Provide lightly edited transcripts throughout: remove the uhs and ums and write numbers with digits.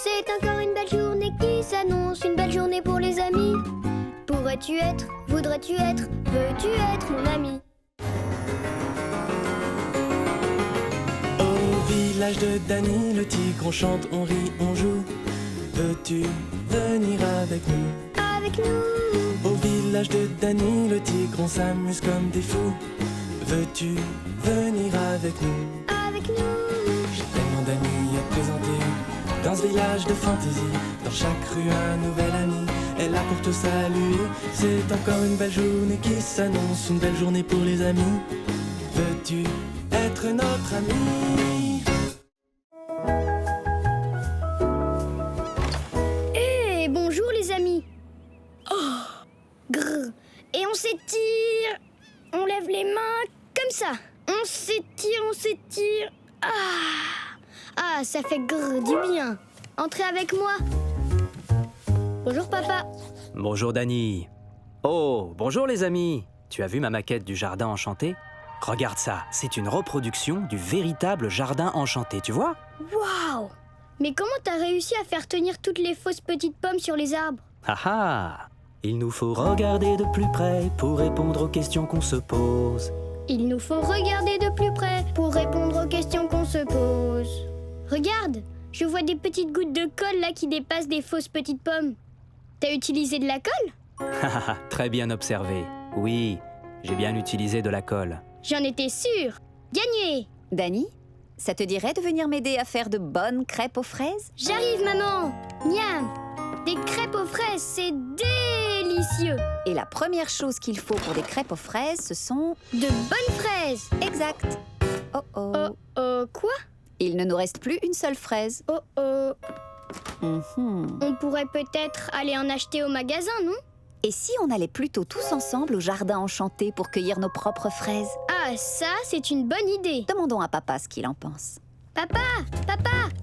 C'est encore une belle journée qui s'annonce, une belle journée pour les amis. Pourrais-tu être, voudrais-tu être, veux-tu être mon ami? Au village de Dany, le tigre, on chante, on rit, on joue. Veux-tu venir avec nous? Avec nous. Au village de Dany, le tigre, on s'amuse comme des fous. Veux-tu venir avec nous? Avec nous. J'ai tellement d'amis à te présenter. Dans ce village de fantaisie, dans chaque rue un nouvel ami est là pour te saluer. C'est encore une belle journée qui s'annonce, une belle journée pour les amis. Veux-tu être notre ami? Hé, bonjour les amis. Oh, grrr. Et on s'étire. On lève les mains comme ça. On s'étire, on s'étire. Ah, ça fait grrr, du bien. Entrez avec moi. Bonjour papa. Bonjour Dany. Oh, bonjour les amis. Tu as vu ma maquette du jardin enchanté? Regarde ça, c'est une reproduction du véritable jardin enchanté, tu vois? Waouh! Mais comment t'as réussi à faire tenir toutes les fausses petites pommes sur les arbres? Ah ah! Il nous faut regarder de plus près pour répondre aux questions qu'on se pose. Il nous faut regarder de plus près pour répondre aux questions qu'on se pose. Regarde, je vois des petites gouttes de colle là qui dépassent des fausses petites pommes. T'as utilisé de la colle? Très bien observé. Oui, j'ai bien utilisé de la colle. J'en étais sûre. Gagné! Dany, ça te dirait de venir m'aider à faire de bonnes crêpes aux fraises? J'arrive maman! Miam! Des crêpes aux fraises, c'est délicieux! Et la première chose qu'il faut pour des crêpes aux fraises, ce sont... De bonnes fraises! Exact. Oh oh. Quoi? Il ne nous reste plus une seule fraise. Oh. Mhm. On pourrait peut-être aller en acheter au magasin, non? Et si on allait plutôt tous ensemble au jardin enchanté pour cueillir nos propres fraises? Ah, ça, c'est une bonne idée. Demandons à papa ce qu'il en pense. Papa!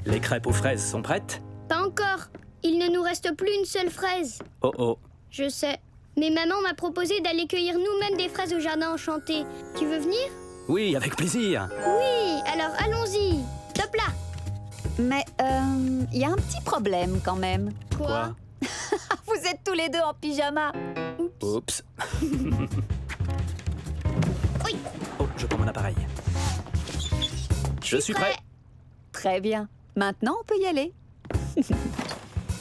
Les crêpes aux fraises sont prêtes? Pas encore. Il ne nous reste plus une seule fraise. Oh oh. Je sais. Mais maman m'a proposé d'aller cueillir nous-mêmes des fraises au jardin enchanté. Tu veux venir? Oui, avec plaisir. Oui, alors allons-y. Top là. Mais, il y a un petit problème quand même. Quoi? Vous êtes tous les deux en pyjama. Oups. Oui. Oh, je prends mon appareil. Je suis prêt. Très bien. Maintenant, on peut y aller.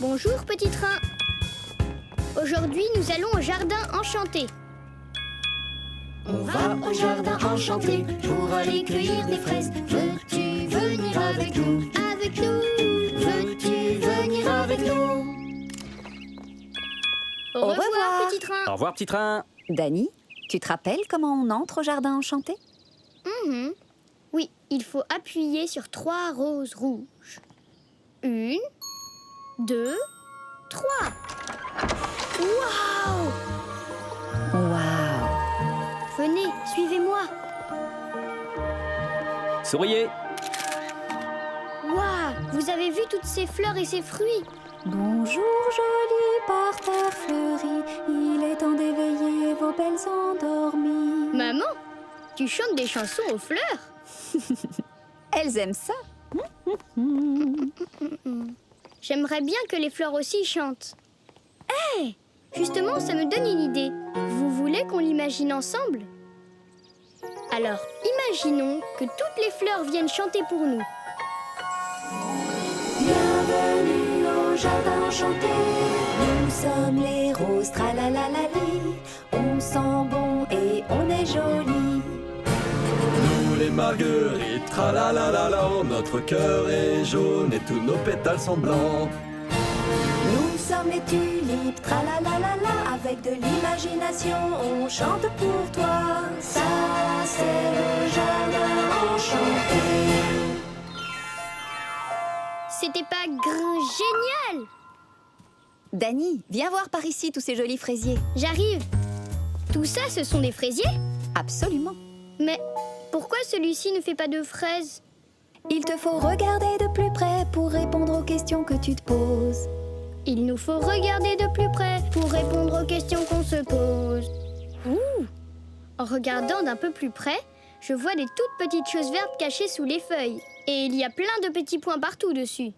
Bonjour, petit train. Aujourd'hui, nous allons au jardin enchanté. On va au jardin enchanté pour aller cueillir des fraises. Veux-tu venir avec nous? Avec nous. Veux-tu venir avec nous? Au revoir. revoir, petit train. Au revoir, petit train. Dany, tu te rappelles comment on entre au jardin enchanté? Mhm. Oui, il faut appuyer sur 3 roses rouges. 1, 2, 3. Waouh! Waouh! Venez, suivez-moi. Souriez. Waouh! Vous avez vu toutes ces fleurs et ces fruits? Bonjour, joli parterre fleuri, il est temps d'éveiller vos belles endormies. Maman, tu chantes des chansons aux fleurs? Elles aiment ça. J'aimerais bien que les fleurs aussi chantent. Hé! Justement, ça me donne une idée. Vous voulez qu'on l'imagine ensemble? Alors, imaginons que toutes les fleurs viennent chanter pour nous. Bienvenue au jardin enchanté. Nous sommes les roses, tralalalali. On sent bon et on est jolis. Nous les marguerites, tralalalala, notre cœur est jaune et tous nos pétales sont blancs. Nous sommes les tulipes, tralalalala. Avec de l'imagination, on chante pour toi. Ça, c'est le jardin enchanté. C'était pas génial? Dany, viens voir par ici tous ces jolis fraisiers. J'arrive. Tout ça, ce sont des fraisiers? Absolument. Mais pourquoi celui-ci ne fait pas de fraises? Il te faut regarder de plus près pour répondre aux questions que tu te poses. Il nous faut regarder de plus près pour répondre aux questions qu'on se pose. Ouh! En regardant d'un peu plus près, je vois des toutes petites choses vertes cachées sous les feuilles. Et il y a plein de petits points partout dessus.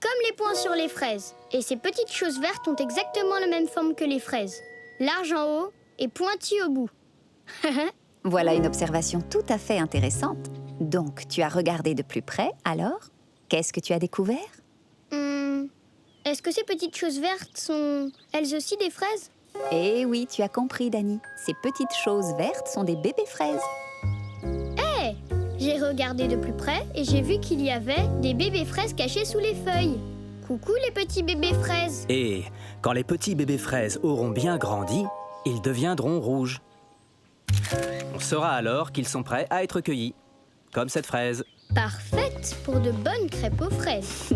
comme les points sur les fraises. Et ces petites choses vertes ont exactement la même forme que les fraises. Large en haut et pointu au bout. Voilà une observation tout à fait intéressante. Donc, tu as regardé de plus près, alors? Qu'est-ce que tu as découvert? Est-ce que ces petites choses vertes sont, elles aussi, des fraises? Eh oui, tu as compris, Dani. Ces petites choses vertes sont des bébés fraises. J'ai regardé de plus près et j'ai vu qu'il y avait des bébés fraises cachés sous les feuilles. Coucou les petits bébés fraises. Et quand les petits bébés fraises auront bien grandi, ils deviendront rouges. On saura alors qu'ils sont prêts à être cueillis, comme cette fraise. Parfaite pour de bonnes crêpes aux fraises.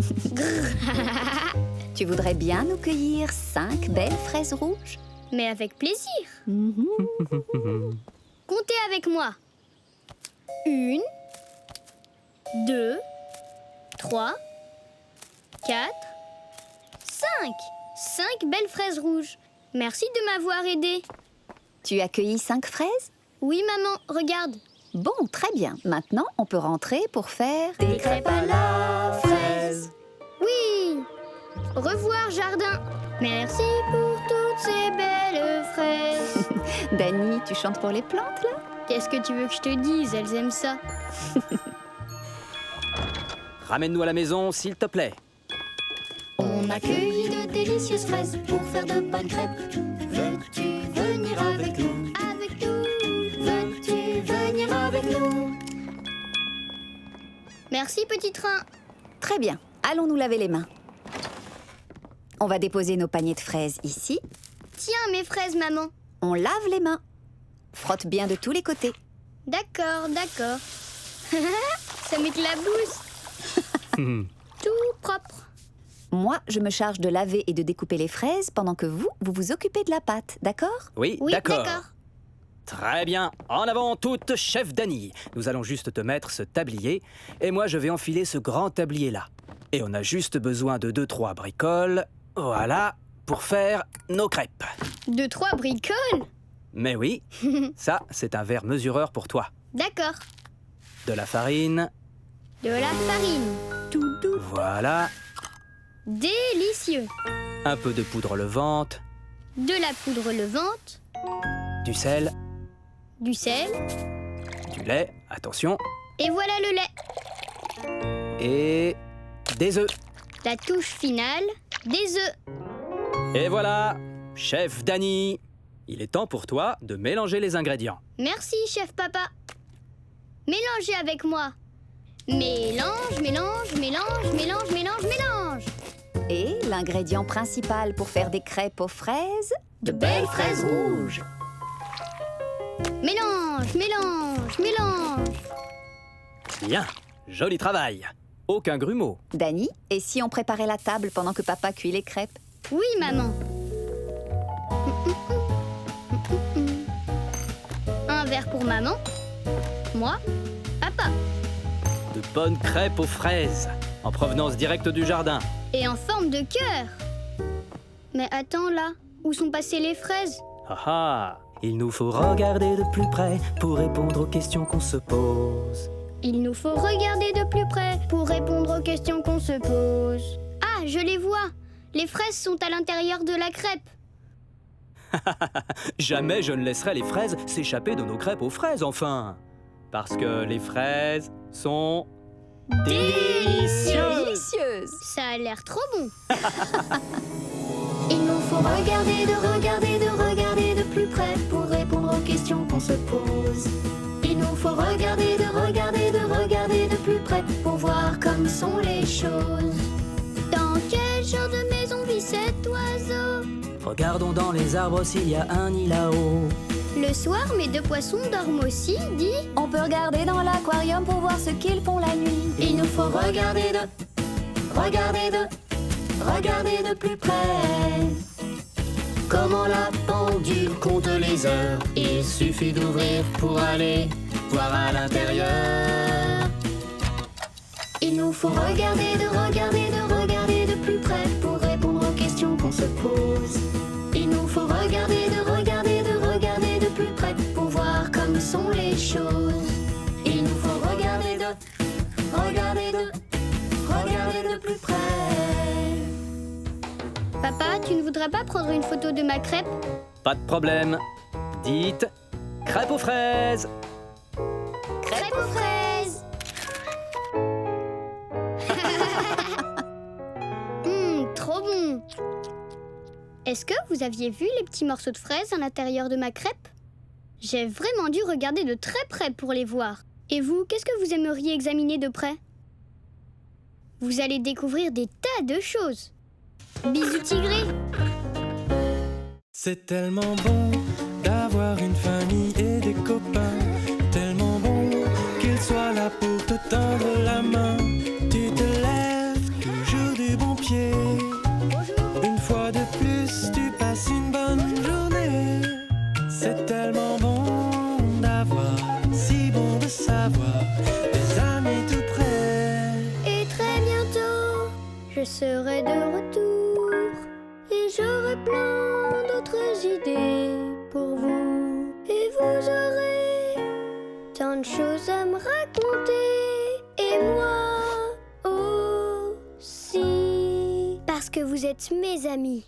Tu voudrais bien nous cueillir 5 belles fraises rouges? Mais avec plaisir. Comptez avec moi. 1, 2, 3, 4, 5. 5 belles fraises rouges. Merci de m'avoir aidé. Tu as cueilli 5 fraises? Oui, maman, regarde. Bon, très bien. Maintenant, on peut rentrer pour faire... Des crêpes à la fraise. Oui. Au revoir, jardin. Merci pour toutes ces belles fraises. Dani, tu chantes pour les plantes, là? Qu'est-ce que tu veux que je te dise? Elles aiment ça. Ramène-nous à la maison, s'il te plaît. On a cueilli de délicieuses fraises pour faire de bonnes crêpes. Veux-tu venir avec nous? Avec nous. Veux-tu venir avec nous? Merci, petit train. Très bien. Allons nous laver les mains. On va déposer nos paniers de fraises ici. Tiens, mes fraises, maman. On lave les mains. Frotte bien de tous les côtés. D'accord, d'accord. Ça m'éclabousse. Tout propre. Moi, je me charge de laver et de découper les fraises pendant que vous vous occupez de la pâte, d'accord? Oui, Oui, d'accord. d'accord. Très bien. En avant toute, chef Dani. Nous allons juste te mettre ce tablier et moi je vais enfiler ce grand tablier-là. Et on a juste besoin de 2-3 bricoles, voilà, pour faire nos crêpes. 2-3 bricoles. Mais oui, ça c'est un verre mesureur pour toi. D'accord. De la farine, De la farine. voilà, Délicieux. un peu de poudre levante, De la poudre levante. du sel, Du sel. du lait, attention, Et voilà le lait. et des œufs. La touche finale. Des œufs. Et voilà, chef Dani. Il est temps pour toi de mélanger les ingrédients. Merci, chef papa. Mélangez avec moi. Mélange, mélange, mélange, mélange, mélange, mélange. Et l'ingrédient principal pour faire des crêpes aux fraises? De belles fraises rouges. Mélange, mélange, mélange. Bien, joli travail. Aucun grumeau. Dani, et si on préparait la table pendant que papa cuit les crêpes? Oui, maman. Un verre pour maman. Moi, papa. De bonnes crêpes aux fraises, en provenance directe du jardin. Et en forme de cœur. Mais attends là, où sont passées les fraises? Ah ah, il nous faut regarder de plus près pour répondre aux questions qu'on se pose. Il nous faut regarder de plus près pour répondre aux questions qu'on se pose. Ah, je les vois. Les fraises sont à l'intérieur de la crêpe. Jamais je ne laisserai les fraises s'échapper de nos crêpes aux fraises, enfin. Parce que les fraises sont... délicieuses. Délicieuse! Ça a l'air trop bon. Il nous faut regarder de plus près pour répondre aux questions qu'on se pose. Il nous faut regarder de plus près pour voir comme sont les choses. Dans quel genre de maison vit cet oiseau? Regardons dans les arbres s'il y a un nid là-haut. Le soir, mes deux poissons dorment aussi, dit. On peut regarder dans l'aquarium pour voir ce qu'ils font la nuit. Il nous faut regarder de plus près. Comment la pendule compte les heures. Il suffit d'ouvrir pour aller voir à l'intérieur. Il nous faut regarder de plus près pour répondre aux questions qu'on se pose. Il nous faut regarder de plus près pour voir comme sont les choses. Il nous faut regarder de plus près. Papa, tu ne voudrais pas prendre une photo de ma crêpe? Pas de problème. Dites crêpe aux fraises. Crêpe aux fraises. Trop bon. Est-ce que vous aviez vu les petits morceaux de fraises à l'intérieur de ma crêpe? J'ai vraiment dû regarder de très près pour les voir. Et vous, qu'est-ce que vous aimeriez examiner de près? Vous allez découvrir des tas de choses. Bisous tigré. C'est tellement bon d'avoir une famille et des copains. Tellement bon qu'ils soient là pour te tendre la main. Tu te lèves toujours du bon pied. Une fois de plus, tu passes une bonne journée. C'est tellement bon d'avoir, si bon de savoir, des amis tout près. Et très bientôt, je serai de retour. Et j'aurai plein d'autres idées pour vous. Et vous aurez tant de choses à me raconter. Et moi aussi. Parce que vous êtes mes amis.